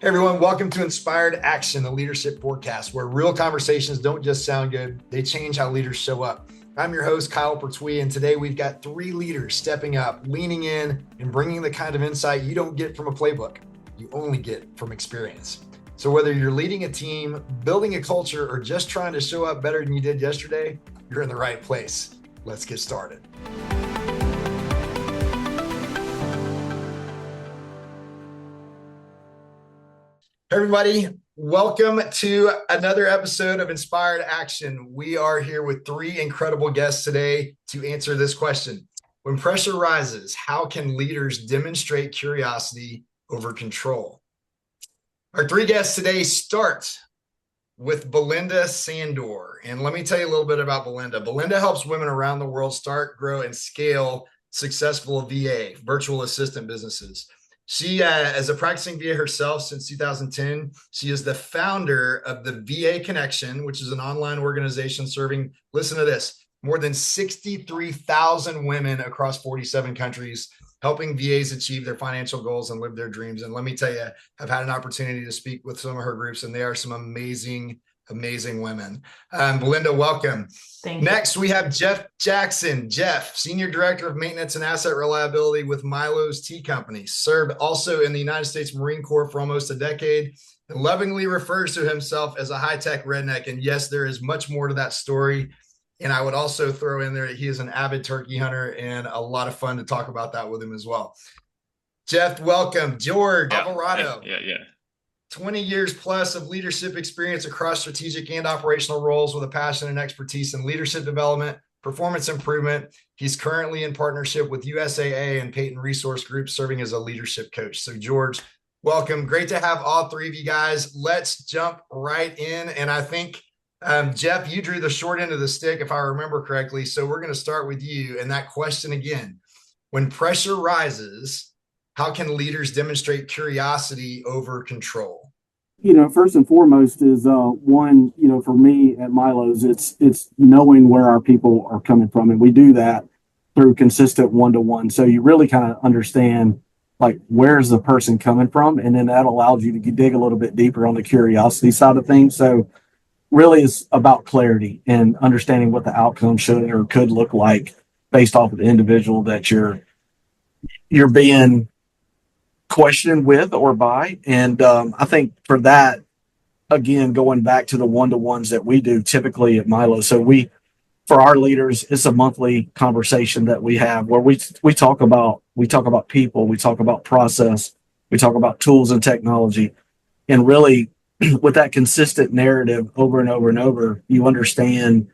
Hey everyone, welcome to Inspired Action, the leadership forecast, where real conversations don't just sound good, they change how leaders show up. I'm your host, Kyle Pertuis, and today we've got 3 leaders stepping up, leaning in, and bringing the kind of insight you don't get from a playbook, you only get from experience. So whether you're leading a team, building a culture, or just trying to show up better than you did yesterday, you're in the right place. Let's get started. Everybody, welcome to another episode of Inspired Action. We are here with 3 incredible guests today to answer this question. When pressure rises, how can leaders demonstrate curiosity over control? Our 3 guests today start with Belinda Sandor. And let me tell you a little bit about Belinda. Belinda helps women around the world start, grow, and scale successful VA, virtual assistant businesses. She, as a practicing VA herself since 2010, she is the founder of the VA Connection, which is an online organization serving, listen to this, more than 63,000 women across 47 countries, helping VAs achieve their financial goals and live their dreams. And let me tell you, I've had an opportunity to speak with some of her groups, and they are some amazing women. Belinda, welcome. Thank you. Next, we have Jeff Jackson. Jeff, Senior Director of Maintenance and Asset Reliability with Milo's Tea Company, served also in the United States Marine Corps for almost a decade, and lovingly refers to himself as a high-tech redneck. And yes, there is much more to that story. And I would also throw in there that he is an avid turkey hunter, and a lot of fun to talk about that with him as well. Jeff, welcome. George Alvarado. Yeah. 20 years plus of leadership experience across strategic and operational roles with a passion and expertise in leadership development, performance improvement. He's currently in partnership with USAA and Payton Resource Group, serving as a leadership coach. So George, welcome. Great to have all 3 of you guys. Let's jump right in. And I think, Jeff, you drew the short end of the stick, if I remember correctly. So we're going to start with you. And that question again, when pressure rises, how can leaders demonstrate curiosity over control? First and foremost is one, for me at Milo's, it's knowing where our people are coming from. And we do that through consistent one-to-one. So you really kind of understand, like, where's the person coming from? And then that allows you to dig a little bit deeper on the curiosity side of things. So really it's about clarity and understanding what the outcome should or could look like based off of the individual that you're being questioned with or by. And I think for that, again, going back to the one-to-ones that we do typically at Milo. So for our leaders, it's a monthly conversation that we have where we talk about people, we talk about process, we talk about tools and technology. And really with that consistent narrative over and over and over, you understand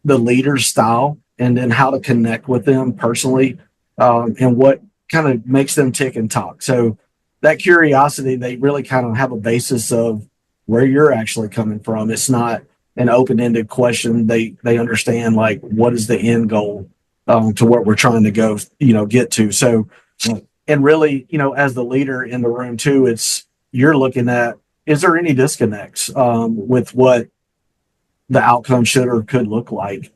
the leader's style and then how to connect with them personally, and what kind of makes them tick and talk. So that curiosity, they really kind of have a basis of where you're actually coming from. It's not an open-ended question. They understand, like, what is the end goal to what we're trying to go, get to. So, and really, as the leader in the room too, you're looking at, is there any disconnects with what the outcome should or could look like?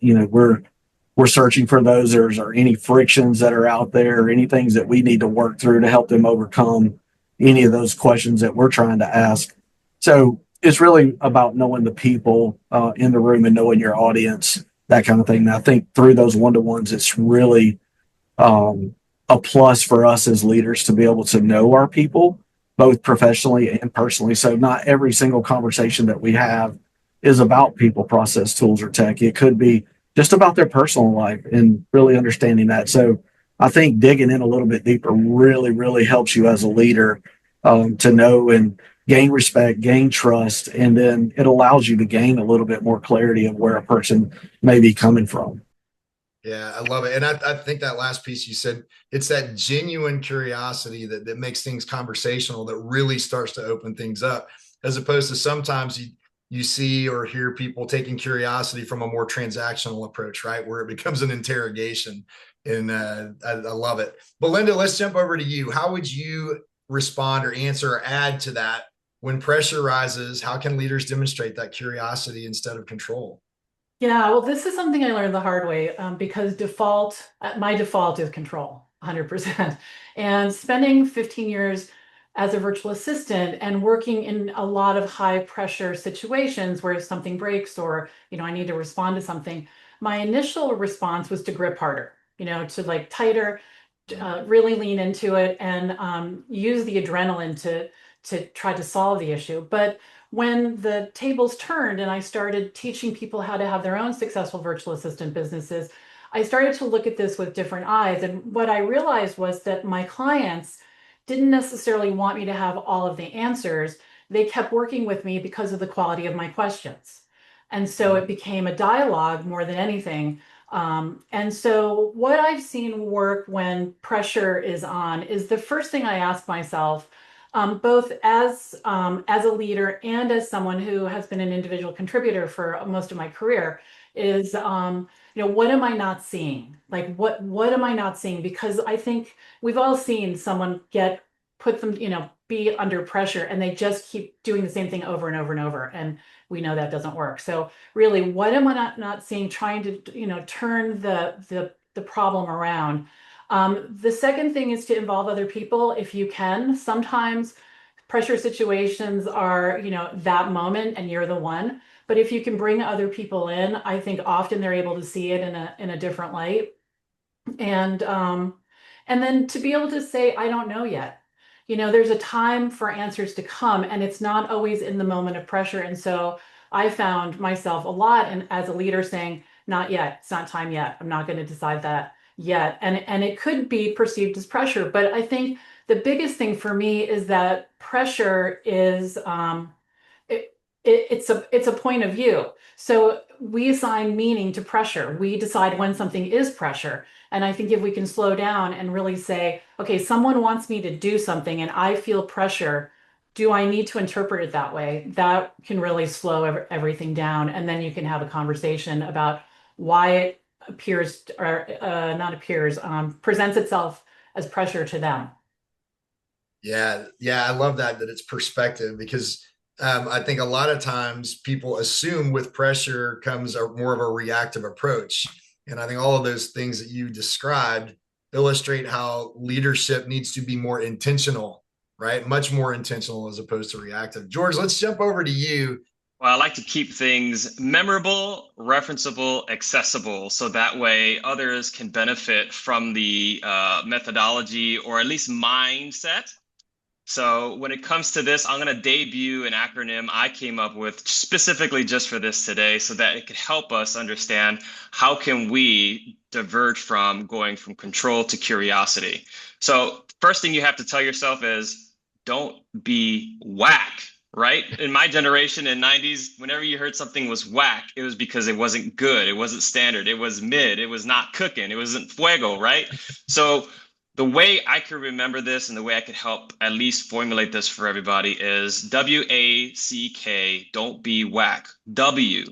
We're searching for those. Are any frictions that are out there, any things that we need to work through to help them overcome any of those questions that we're trying to ask. So it's really about knowing the people in the room and knowing your audience, that kind of thing. And I think through those one-to-ones, it's really a plus for us as leaders to be able to know our people, both professionally and personally. So not every single conversation that we have is about people, process, tools, or tech. It could be just about their personal life and really understanding that. So I think digging in a little bit deeper really, really helps you as a leader to know and gain respect, gain trust, and then it allows you to gain a little bit more clarity of where a person may be coming from. Yeah, I love it. And I think that last piece you said, it's that genuine curiosity that makes things conversational, that really starts to open things up, as opposed to sometimes you see or hear people taking curiosity from a more transactional approach, right? Where it becomes an interrogation. And I love it. Belinda, let's jump over to you. How would you respond or answer or add to that? When pressure rises, how can leaders demonstrate that curiosity instead of control? Yeah, well, this is something I learned the hard way because my default is control, 100%. And spending 15 years as a virtual assistant and working in a lot of high pressure situations where something breaks or, I need to respond to something, my initial response was to grip harder, to like tighter, really lean into it and use the adrenaline to try to solve the issue. But when the tables turned and I started teaching people how to have their own successful virtual assistant businesses, I started to look at this with different eyes. And what I realized was that my clients didn't necessarily want me to have all of the answers. They kept working with me because of the quality of my questions. And so it became a dialogue more than anything. And so what I've seen work when pressure is on is the first thing I ask myself, both as a leader and as someone who has been an individual contributor for most of my career, is what am I not seeing? Like what am I not seeing? Because I think we've all seen someone put them, be under pressure and they just keep doing the same thing over and over and over. And we know that doesn't work. So really, what am I not seeing? Trying to, turn the problem around. The second thing is to involve other people if you can. Sometimes pressure situations are, that moment and you're the one. But if you can bring other people in, I think often they're able to see it in a different light. And then to be able to say, I don't know yet. There's a time for answers to come, and it's not always in the moment of pressure. And so I found myself a lot, and as a leader saying, not yet, it's not time yet. I'm not going to decide that yet. And it could be perceived as pressure, but I think the biggest thing for me is that pressure is it, it's a point of view. So we assign meaning to pressure. We decide when something is pressure. And I think if we can slow down and really say, okay, someone wants me to do something and I feel pressure, do I need to interpret it that way? That can really slow everything down. And then you can have a conversation about why it appears or not appears, presents itself as pressure to them. Yeah, yeah, I love that it's perspective because I think a lot of times people assume with pressure comes more of a reactive approach. And I think all of those things that you described illustrate how leadership needs to be more intentional, right? Much more intentional as opposed to reactive. George, let's jump over to you. Well, I like to keep things memorable, referenceable, accessible, so that way others can benefit from the methodology or at least mindset. So when it comes to this, I'm going to debut an acronym I came up with specifically just for this today so that it could help us understand how can we diverge from going from control to curiosity. So first thing you have to tell yourself is don't be whack, right? In my generation in 90s, whenever you heard something was whack, it was because it wasn't good. It wasn't standard. It was mid. It was not cooking. It wasn't fuego, right? So the way I could remember this and the way I could help at least formulate this for everybody is WACK, don't be whack. W,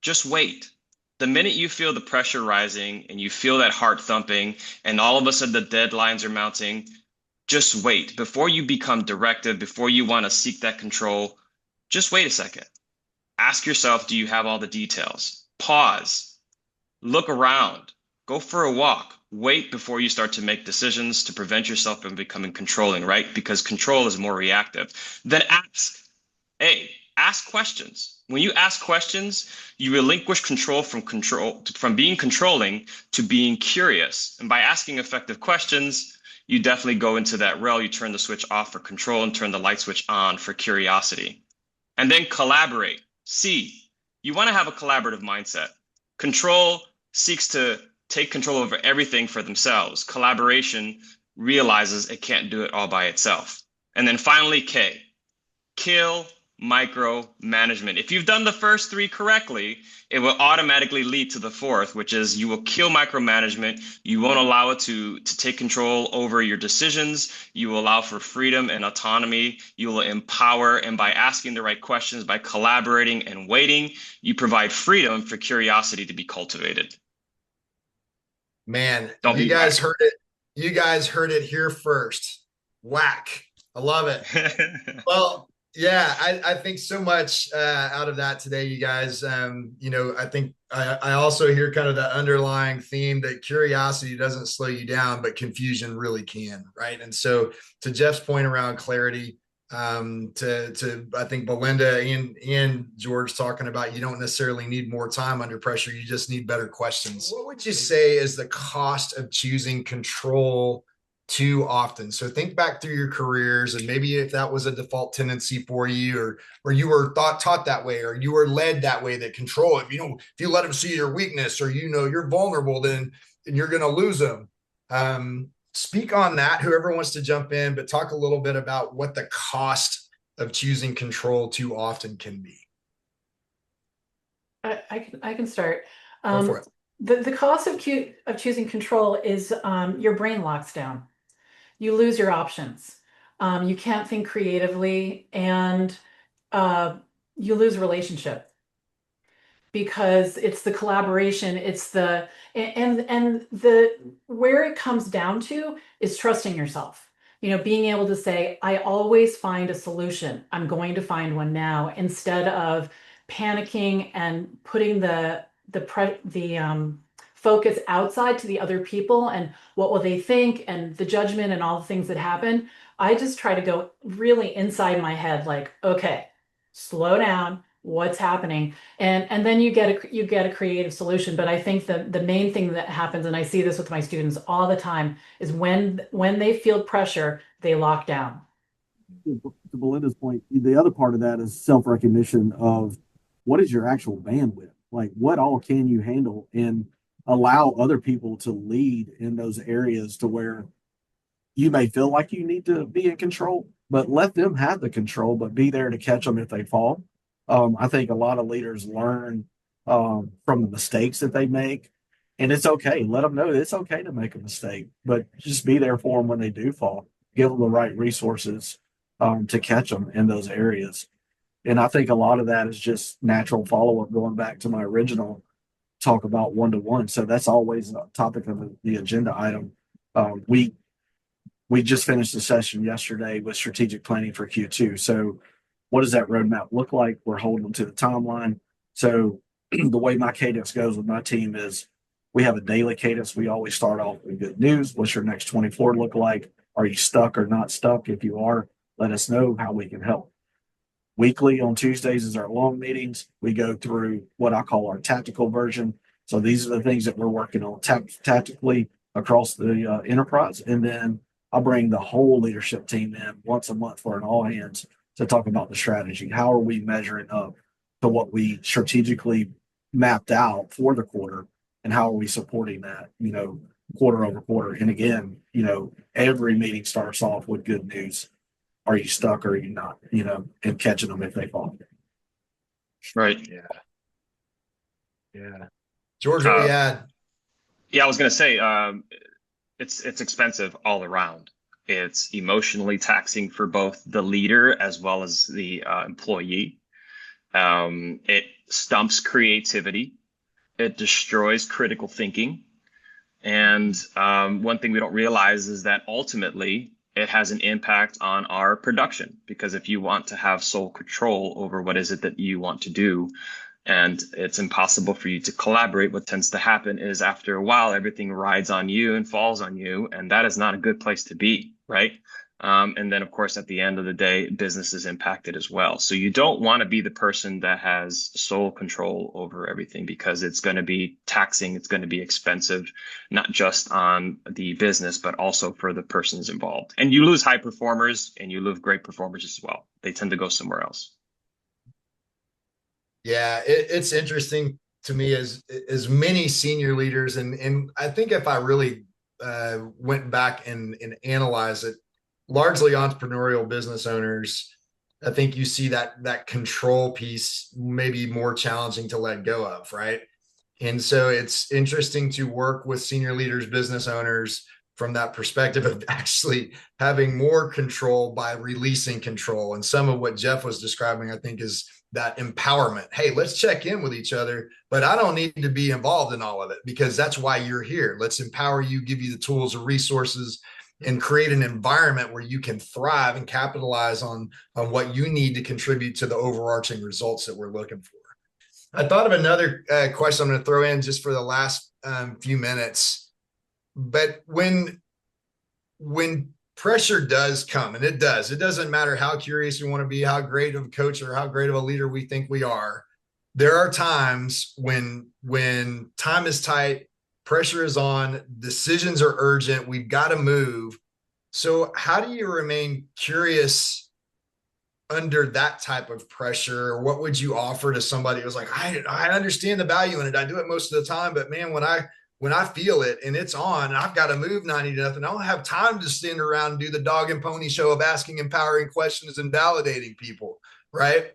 just wait. The minute you feel the pressure rising and you feel that heart thumping and all of a sudden the deadlines are mounting, just wait. Before you become directive, before you want to seek that control, just wait a second. Ask yourself, do you have all the details? Pause, look around, go for a walk. Wait before you start to make decisions to prevent yourself from becoming controlling, right? Because control is more reactive. Then ask questions. When you ask questions, you relinquish control from being controlling to being curious. And by asking effective questions, you definitely go into that rail. You turn the switch off for control and turn the light switch on for curiosity. And then collaborate. C, you want to have a collaborative mindset. Control seeks to take control over everything for themselves. Collaboration realizes it can't do it all by itself. And then finally, K, kill micromanagement. If you've done the first three correctly, it will automatically lead to the fourth, which is you will kill micromanagement. You won't allow it to take control over your decisions. You will allow for freedom and autonomy. You will empower. And by asking the right questions, by collaborating and waiting, you provide freedom for curiosity to be cultivated. Man, you guys heard it. You guys heard it here first. Whack. I love it. Well, Yeah, I think so much out of that today, you guys. I think I also hear kind of the underlying theme that curiosity doesn't slow you down, but confusion really can, right? And so, to Jeff's point around clarity, to I think Belinda and George talking about, you don't necessarily need more time under pressure, you just need better questions. What would you say is the cost of choosing control too often? So think back through your careers, and maybe if that was a default tendency for you, or you were taught that way, or you were led that way, that control, if you let them see your weakness, or you're vulnerable, then you're going to lose them. Speak on that, whoever wants to jump in, but talk a little bit about what the cost of choosing control too often can be. I can start. Go for it. The cost of choosing control is your brain locks down. You lose your options. You can't think creatively, and you lose relationship, because it's the collaboration, it's the where it comes down to is trusting yourself. Being able to say, I always find a solution. I'm going to find one now, instead of panicking and putting the focus outside to the other people and what will they think and the judgment and all the things that happen. I just try to go really inside my head, like, okay, slow down, what's happening, and then you get a creative solution. But I think the main thing that happens, and I see this with my students all the time, is when they feel pressure, they lock down. To Belinda's point, the other part of that is self-recognition of what is your actual bandwidth, like what all can you handle, and allow other people to lead in those areas to where you may feel like you need to be in control, but let them have the control, but be there to catch them if they fall. I think a lot of leaders learn from the mistakes that they make, and it's okay. Let them know it's okay to make a mistake, but just be there for them when they do fall. Give them the right resources to catch them in those areas. And I think a lot of that is just natural follow-up, going back to my original talk about one-to-one. So that's always a topic of the agenda item. We just finished a session yesterday with strategic planning for Q2. So what does that roadmap look like? We're holding them to the timeline. So the way my cadence goes with my team is we have a daily cadence. We always start off with good news. What's your next 24 look like? Are you stuck or not stuck? If you are, let us know how we can help. Weekly on Tuesdays is our long meetings. We go through what I call our tactical version. So these are the things that we're working on tactically across the enterprise. And then I'll bring the whole leadership team in once a month for an all hands to talk about the strategy. How are we measuring up to what we strategically mapped out for the quarter, and how are we supporting that, quarter over quarter? And again, every meeting starts off with good news. Are you stuck or are you not, and catching them if they fall. Right. Yeah. George, what do you add? Yeah, I was going to say, it's expensive all around. It's emotionally taxing for both the leader as well as the employee. It stumps creativity. It destroys critical thinking. And one thing we don't realize is that ultimately it has an impact on our production, because if you want to have sole control over what is it that you want to do, and it's impossible for you to collaborate, what tends to happen is after a while, everything rides on you and falls on you. And that is not a good place to be, right? And then, of course, at the end of the day, business is impacted as well. So you don't want to be the person that has sole control over everything, because it's going to be taxing. It's going to be expensive, not just on the business, but also for the persons involved. And you lose high performers and you lose great performers as well. They tend to go somewhere else. Yeah, it's interesting to me as many senior leaders. And I think if I really went back and analyzed it, largely entrepreneurial business owners, I think you see that control piece maybe more challenging to let go of, right? And so it's interesting to work with senior leaders, business owners, from that perspective of actually having more control by releasing control. And some of what Jeff was describing, I think, is that empowerment. Hey, let's check in with each other, but I don't need to be involved in all of it, because that's why you're here. Let's empower you, give you the tools and resources and create an environment where you can thrive and capitalize on what you need to contribute to the overarching results that we're looking for. I thought of another question I'm going to throw in just for the last few minutes. But when pressure does come, and it doesn't matter how curious you want to be, how great of a coach or how great of a leader we think we are. There are times when time is tight, pressure is on, decisions are urgent, we've got to move. So how do you remain curious under that type of pressure? Or what would you offer to somebody who's like, I understand the value in it, I do it most of the time, but man, when I feel it and it's on and I've got to move 90 to nothing, I don't have time to stand around and do the dog and pony show of asking empowering questions and validating people, right?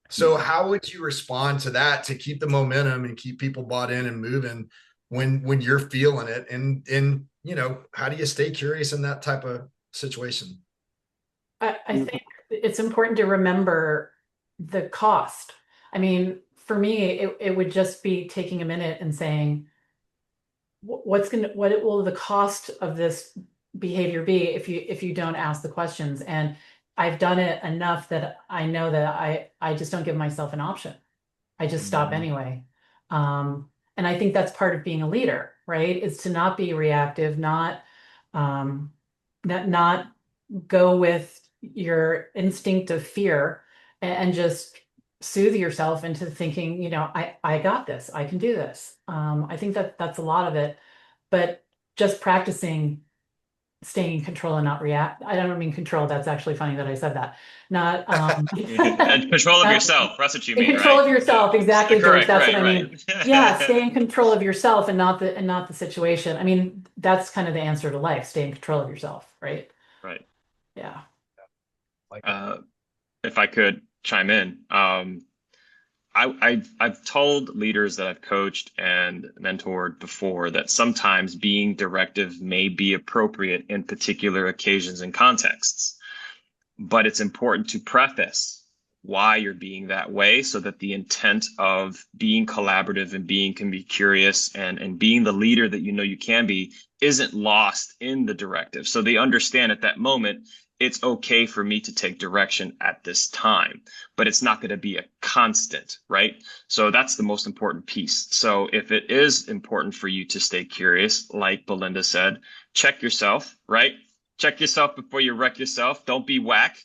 So how would you respond to that to keep the momentum and keep people bought in and moving when you're feeling it? And how do you stay curious in that type of situation? I think it's important to remember the cost. I mean, for me, it would just be taking a minute and saying, what will the cost of this behavior be if you don't ask the questions? And I've done it enough that I know that I just don't give myself an option. I just stop anyway. And I think that's part of being a leader, right? Is to not be reactive, not go with your instinct of fear and just soothe yourself into thinking, I got this, I can do this. I think that's a lot of it, but just practicing staying in control and not react. I don't mean control. That's actually funny that I said that. Not and control of yourself. That's what you mean, control right? of yourself. Yeah. Exactly. Correct, That's right, what I mean. Yeah. Stay in control of yourself and not the situation. I mean, that's kind of the answer to life. Stay in control of yourself. Right. Right. Yeah. If I could chime in, I've told leaders that I've coached and mentored before that sometimes being directive may be appropriate in particular occasions and contexts, but it's important to preface why you're being that way so that the intent of being collaborative and can be curious and being the leader that you can be isn't lost in the directive. So they understand at that moment, it's okay for me to take direction at this time, but it's not going to be a constant, right? So that's the most important piece. So if it is important for you to stay curious, like Belinda said, check yourself, right? Check yourself before you wreck yourself. Don't be whack.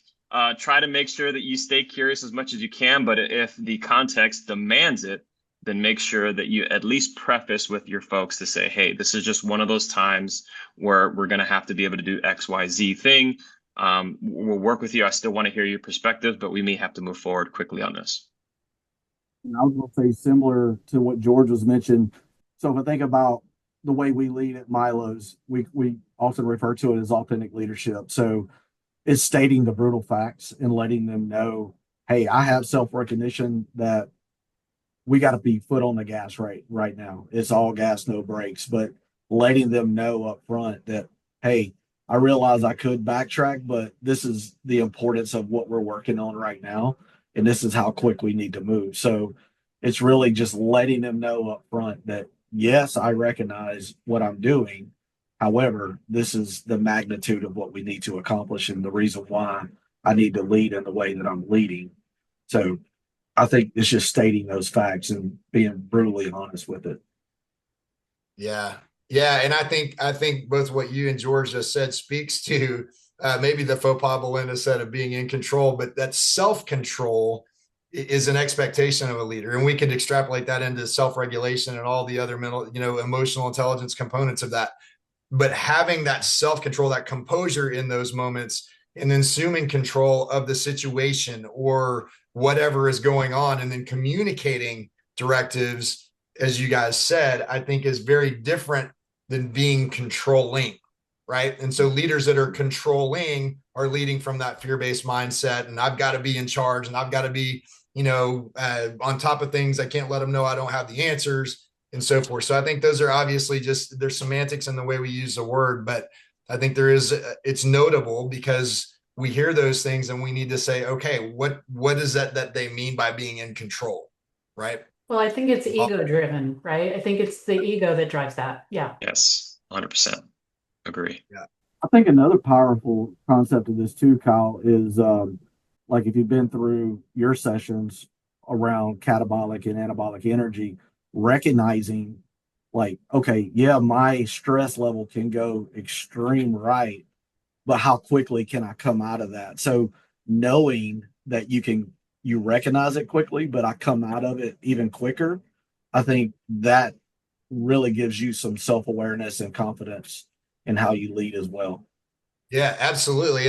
Try to make sure that you stay curious as much as you can, but if the context demands it, then make sure that you at least preface with your folks to say, hey, this is just one of those times where we're going to have to be able to do X, Y, Z thing. We'll work with you. I still want to hear your perspective, but we may have to move forward quickly on this. And I was going to say similar to what George was mentioned. So if I think about the way we lead at Milo's, we often refer to it as authentic leadership. So it's stating the brutal facts and letting them know, hey, I have self-recognition that we got to be foot on the gas right now. It's all gas, no brakes, but letting them know up front that, hey, I realize I could backtrack, but this is the importance of what we're working on right now. And this is how quick we need to move. So it's really just letting them know up front that, yes, I recognize what I'm doing. However, this is the magnitude of what we need to accomplish and the reason why I need to lead in the way that I'm leading. So I think it's just stating those facts and being brutally honest with it. Yeah. Yeah. And I think both what you and George just said speaks to maybe the faux pas Belinda said of being in control, but that self-control is an expectation of a leader. And we could extrapolate that into self-regulation and all the other mental, emotional intelligence components of that. But having that self-control, that composure in those moments, and then assuming control of the situation or whatever is going on, and then communicating directives, as you guys said, I think is very different than being controlling, right? And so leaders that are controlling are leading from that fear-based mindset, and I've got to be in charge, and I've got to be, on top of things. I can't let them know I don't have the answers, and so forth. So I think those are obviously just, there's semantics in the way we use the word, but I think it's notable because we hear those things and we need to say, okay, what is that they mean by being in control, right? Well, I think it's ego driven, right? I think it's the ego that drives that. Yeah. Yes, 100%. Agree. Yeah. I think another powerful concept of this too, Kyle, is like if you've been through your sessions around catabolic and anabolic energy, recognizing like, okay, yeah, my stress level can go extreme right, but how quickly can I come out of that? So knowing that you recognize it quickly, but I come out of it even quicker, I think that really gives you some self-awareness and confidence in how you lead as well. Yeah, absolutely.